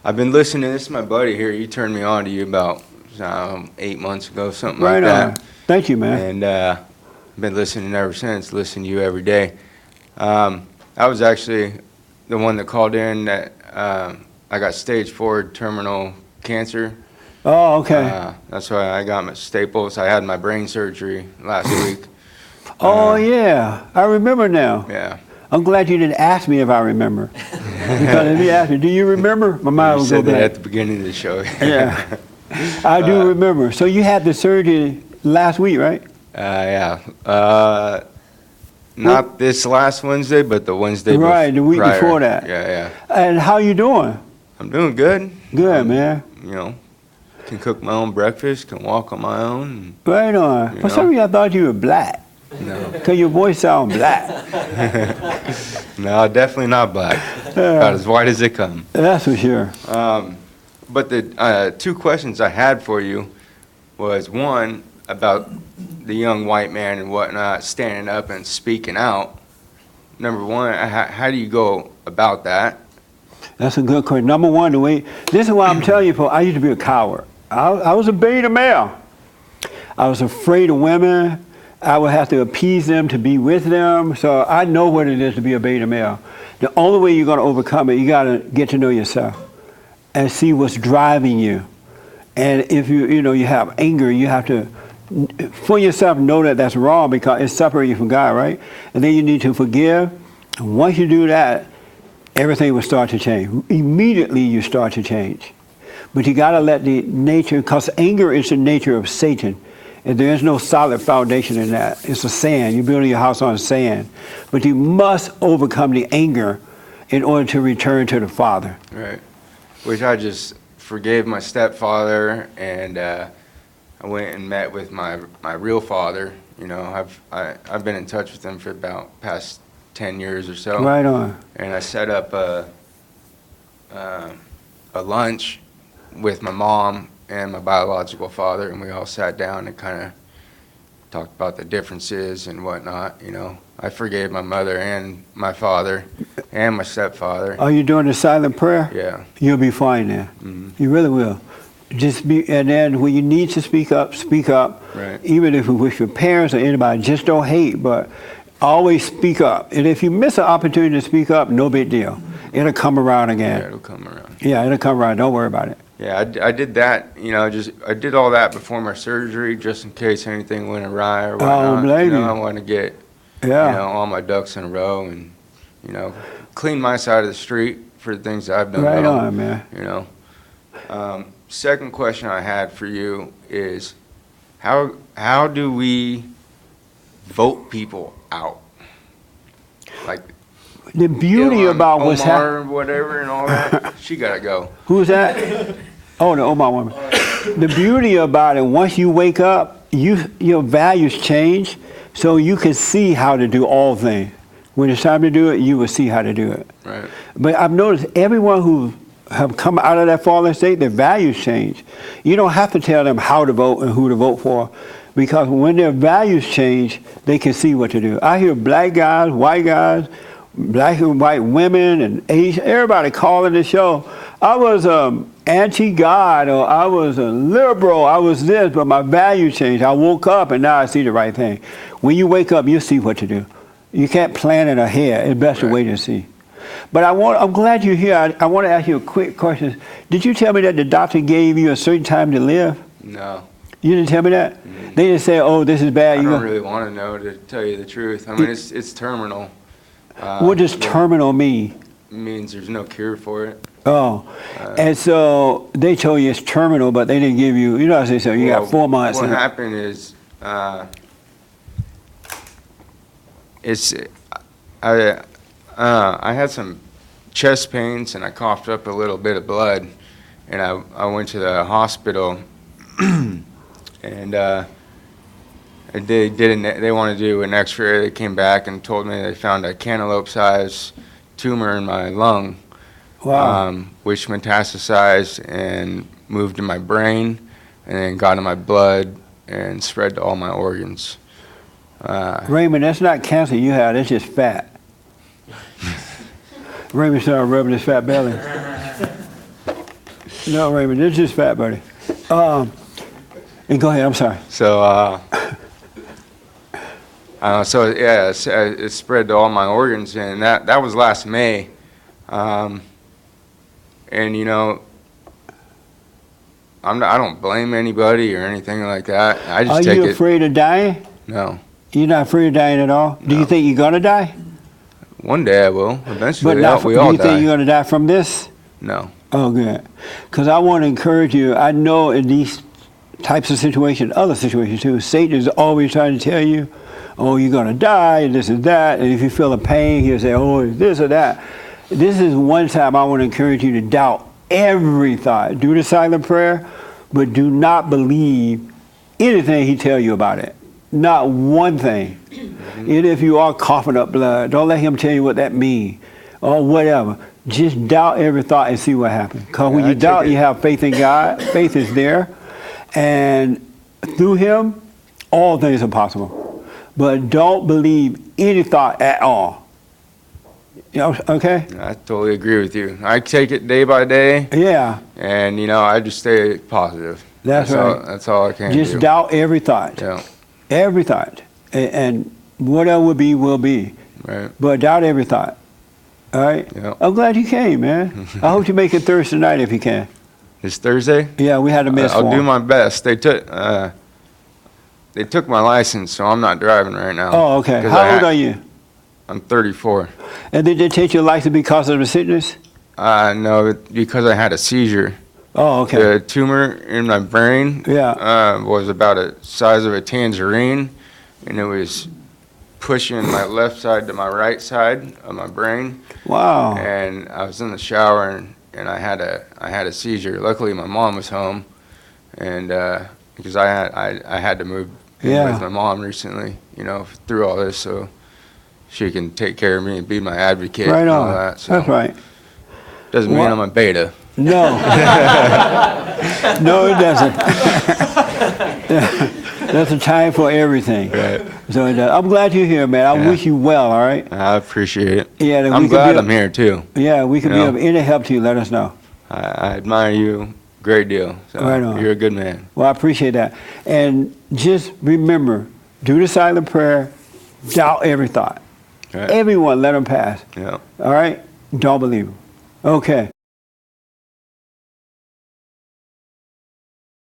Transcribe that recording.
I've been listening. This is my buddy here. He turned me on to you about 8 months ago, something like that. Right on. Thank you, man. And I've been listening ever since. Listen to you every day. I was actually the one that called in that I got stage 4 terminal cancer. Oh, okay. That's why I got my staples. I had my brain surgery last week. Oh, yeah. I remember now. Yeah. I'm glad you didn't ask me if I remember. Because if you asked me, do you remember? My mind You would go said that back. at the beginning of the show. Yeah. I do remember. So you had the surgery last week, right? Yeah. Not this last Wednesday, but the Wednesday Right, the week prior. before that. Yeah. And how you doing? I'm doing good. Good, man. You know, can cook my own breakfast, can walk on my own. Right on. For some reason, I thought you were black. No. Because your voice sounds black. No, definitely not black. About as white as they come. That's for sure. But the 2 questions I had for you was, one, about the young white man and whatnot standing up and speaking out. Number one, how do you go about that? That's a good question. Number one, this is why I'm telling you, I used to be a coward. I was a beta male. I was afraid of women. I would have to appease them to be with them. So I know what it is to be a beta male. The only way you're going to overcome it, you got to get to know yourself and see what's driving you. And if you have anger, you have to, for yourself, know that that's wrong because it separates you from God, right? And then you need to forgive. And once you do that, everything will start to change. Immediately you start to change. But you got to let the nature, because anger is the nature of Satan. And there is no solid foundation in that. It's a sand. You're building your house on sand. But you must overcome the anger in order to return to the Father. Right. Which I just forgave my stepfather, and I went and met with my real father. You know, I've been in touch with him for about past 10 years or so. Right on. And I set up a lunch with my mom and my biological father, and we all sat down and kind of talked about the differences and whatnot. You know, I forgave my mother and my father and my stepfather. Are you doing the silent prayer? Yeah. You'll be fine then. Mm-hmm. You really will. And then when you need to speak up, speak up. Right. Even if it's with your parents or anybody, just don't hate, but always speak up. And if you miss an opportunity to speak up, no big deal. It'll come around again. Yeah, it'll come around. Yeah, it'll come around. Don't worry about it. Yeah, I did that, I did all that before my surgery just in case anything went awry or whatnot. Oh, blame you. I want to get, all my ducks in a row and, clean my side of the street for the things that I've done Right wrong, on, man. Second question I had for you is, how do we vote people out? Like, The beauty about what's happening. Omar, whatever, and all that, she got to go. Who's that? Oh, the Omar woman. The beauty about it, once you wake up, your values change, so you can see how to do all things. When it's time to do it, you will see how to do it. Right. But I've noticed everyone who have come out of that fallen state, their values change. You don't have to tell them how to vote and who to vote for, because when their values change, they can see what to do. I hear black guys, white guys, black and white women and Asian, everybody calling the show. I was anti-God, or I was a liberal, I was this, but my values changed. I woke up and now I see the right thing. When you wake up, you see what to do. You can't plan it ahead. It's best to wait and see. But I'm glad you're here. I want to ask you a quick question. Did you tell me that the doctor gave you a certain time to live? No. You didn't tell me that? Mm-hmm. They didn't say, oh, this is bad. I don't really want to know, to tell you the truth. I mean, it's terminal. What does terminal mean? It means there's no cure for it. Oh, and so they told you it's terminal, but they didn't give you, I say so, you got 4 months. What happened is, I had some chest pains and I coughed up a little bit of blood, and I went to the hospital, and they wanted to do an X-ray. They came back and told me they found a cantaloupe-sized tumor in my lung. Wow. Which metastasized and moved to my brain, and then got in my blood and spread to all my organs. Raymond, that's not cancer you had, it's just fat. Raymond started rubbing his fat belly. No, Raymond, this is just fat, buddy. And go ahead. I'm sorry. So, so yeah, it spread to all my organs, and that was last May. And you know, I don't blame anybody or anything like that. I just Are take you it. afraid of dying? No. You're not afraid of dying at all? Do you No. think you're gonna die? One day I will. Eventually, But not. we Do all you think die. you're gonna die from this? No. Oh, good. Because I want to encourage you. I know in these types of situations, other situations too, Satan is always trying to tell you, oh, you're going to die, and this and that. And if you feel a pain, he'll say, oh, it's this or that. This is one time I want to encourage you to doubt every thought. Do the silent prayer, but do not believe anything he tell you about it. Not one thing. Even if you are coughing up blood, don't let him tell you what that means or whatever. Just doubt every thought and see what happens. Because when Yeah, you doubt, you have faith in God. Faith is there. And through him, all things are possible. But don't believe any thought at all. You know, okay? I totally agree with you. I take it day by day, Yeah, and you know, I just stay positive. That's all, right. that's all I can just do. doubt every thought. Yeah. Every thought. And whatever will be, will be. Right. But doubt every thought. All right? Yeah. I'm glad you came, man. I hope you make it Thursday night if you can. It's Thursday. Yeah, we had a miss I'll for do him. my best. They took my license, so I'm not driving right now. Oh, okay. 'Cause How old are you? I'm 34. And did they take your license because of the sickness? No, because I had a seizure. Oh, okay. The tumor in my brain was about the size of a tangerine, and it was pushing my left side to my right side of my brain. Wow. And I was in the shower, and I had a seizure. Luckily, my mom was home, and because I had to move in Yeah. with my mom recently, you know, through all this, so she can take care of me and be my advocate. Right and all on. that. So That's right. Doesn't mean I'm a beta. No. No, it doesn't. There's a time for everything. Right. So I'm glad you're here, man. I Yeah. wish you well, all right? I appreciate it. Yeah, that I'm we could glad be I'm here too. Yeah, we can You know? be of any help to you. Let us know. I admire you a great deal. So Right on. You're a good man. Well, I appreciate that. And just remember, do the silent prayer, doubt every thought. Right. Everyone, let them pass. Yeah. All right? Don't believe them. Okay.